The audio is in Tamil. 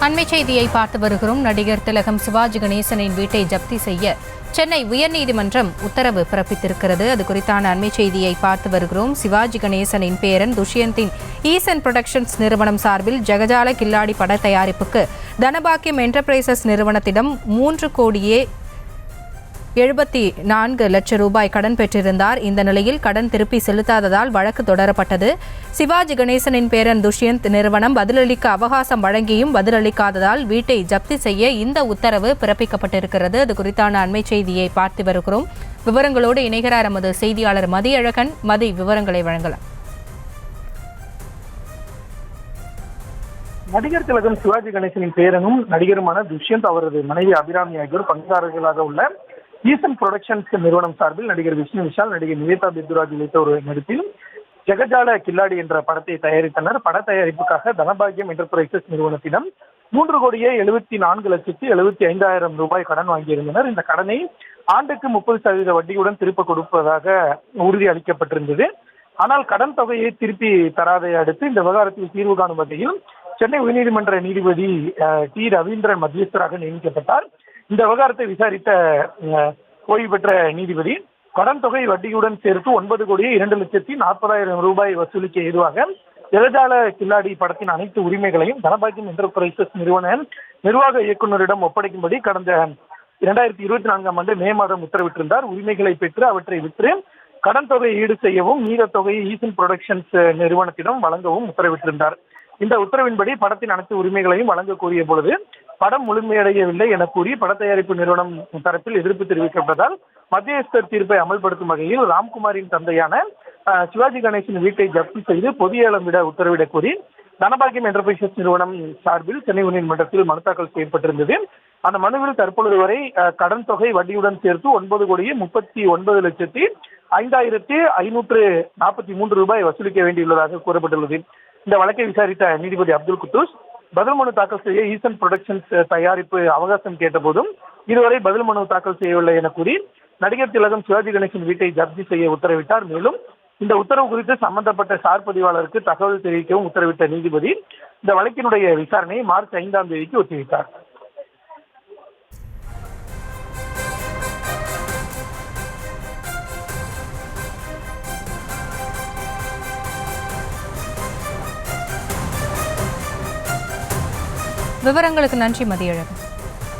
அண்மை செய்தியை பார்த்து வருகிறோம். நடிகர் திலகம் சிவாஜி கணேசனின் வீட்டை ஜப்தி செய்ய சென்னை உயர்நீதிமன்றம் உத்தரவு பிறப்பித்திருக்கிறது. அது குறித்தான அண்மை செய்தியை பார்த்து வருகிறோம். சிவாஜி கணேசனின் பேரன் துஷ்யந்தின் ஈசன் புரொடக்ஷன்ஸ் நிறுவனம் சார்பில் ஜெகஜால கில்லாடி பட தயாரிப்புக்கு தனபாக்கியம் என்டர்பிரைசஸ் நிறுவனத்திடம் 3,74,00,000 ரூபாய் கடன் பெற்றிருந்தார். இந்த நிலையில் கடன் திருப்பி செலுத்தாததால் வழக்கு தொடரப்பட்டது. சிவாஜி கணேசனின் பேரன் துஷ்யந்த் நிறுவனம் பதிலளிக்க அவகாசம் வழங்கியும் பதிலளிக்காததால் வீட்டை ஜப்தி செய்ய இந்த உத்தரவு பிறப்பிக்கப்பட்டிருக்கிறது. அது குறித்தான அண்மை செய்தியை பார்த்து வருகிறோம். விவரங்களோடு இணைகிறார் நமது செய்தியாளர் மதியழகன். விவரங்களை வழங்கலாம். நடிகர் திலகம் சிவாஜி கணேசனின் பேரனும் நடிகருமான துஷ்யந்த் அவரது மனைவி அபிராமி ஆகியோர் பங்குதாரர்களாக உள்ள ஈசன் புரொடக்ஷன்ஸ் நிறுவனம் சார்பில் நடிகர் விஷ்ணு விஷால், நடிகர் நிவேதா பித்துராஜ் உள்ளிட்ட ஒரு நடிப்பில் ஜெகஜால கில்லாடி என்ற படத்தை தயாரித்தனர். பட தயாரிப்புக்காக தனபாக்கியம் என்டர்பிரைசஸ் நிறுவனத்திடம் 3,74,75,000 ரூபாய் கடன் வாங்கியிருந்தனர். இந்த கடனை ஆண்டுக்கு 30% வட்டியுடன் திருப்ப கொடுப்பதாக உறுதி அளிக்கப்பட்டிருந்தது. ஆனால் கடன் தொகையை திருப்பி தராதை அடுத்து இந்த விவகாரத்தில் தீர்வு காணும் வகையில் சென்னை உயர்நீதிமன்ற நீதிபதி டி ரவீந்திரன் மத்தியஸ்தராக நியமிக்கப்பட்டார். இந்த விவகாரத்தை விசாரித்த ஓய்வு பெற்ற நீதிபதி கடன் தொகை வட்டியுடன் சேர்த்து 9,02,40,000 ரூபாய் வசூலிக்க ஏதுவாக ஜெகஜால கில்லாடி படத்தின் அனைத்து உரிமைகளையும் தனபாக்கியம் என்டர்பிரைசஸ் நிறுவன நிர்வாக இயக்குநரிடம் ஒப்படைக்கும்படி கடந்த 2024 மே மாதம் உத்தரவிட்டிருந்தார். உரிமைகளை பெற்று அவற்றை விற்று கடன் தொகையை ஈடு செய்யவும் மீத தொகையை ஈசன் புரொடக்ஷன்ஸ் நிறுவனத்திடம் வழங்கவும் உத்தரவிட்டிருந்தார். இந்த உத்தரவின்படி படத்தின் அனைத்து உரிமைகளையும் வழங்க கோரிய பொழுது படம் முழுமையடையவில்லை என கூறி பட தயாரிப்பு நிறுவனம் தரப்பில் எதிர்ப்பு தெரிவிக்கப்பட்டதால் மத்தியஸ்தர் தீர்ப்பை அமல்படுத்தும் வகையில் ராம்குமாரின் தந்தையான சிவாஜி கணேசன் வீட்டை ஜப்தி செய்து பொது ஏலம் விட உத்தரவிடக் கோரி தனபாக்கியம் என்டர்பிரைசஸ் நிறுவனம் சார்பில் சென்னை உயர்நீதிமன்றத்தில் மனு தாக்கல் செய்யப்பட்டிருந்தது. அந்த மனுவில் தற்பொழுது வரை கடன் தொகை வட்டியுடன் சேர்த்து 9,39,05,543 ரூபாய் வசூலிக்க வேண்டியுள்ளதாக கூறப்பட்டுள்ளது. இந்த வழக்கை விசாரித்த நீதிபதி அப்துல் குத்தூஸ் பதில் மனு தாக்கல் செய்ய ஈசன் புரொடக்ஷன்ஸ் தயாரிப்பு அவகாசம் கேட்டபோதும் இதுவரை பதில் மனு தாக்கல் செய்யவில்லை என கூறி நடிகர் திலகம் சிவாஜி கணேசன் வீட்டை ஜப்தி செய்ய உத்தரவிட்டார். மேலும் இந்த உத்தரவு குறித்து சம்பந்தப்பட்ட சார் பதிவாளருக்கு தகவல் தெரிவிக்கவும் உத்தரவிட்ட நீதிபதி இந்த வழக்கினுடைய விசாரணையை மார்ச் 5ஆம் தேதிக்கு ஒத்திவைத்தார். விவரங்களுக்கு நன்றி மதியழகன்.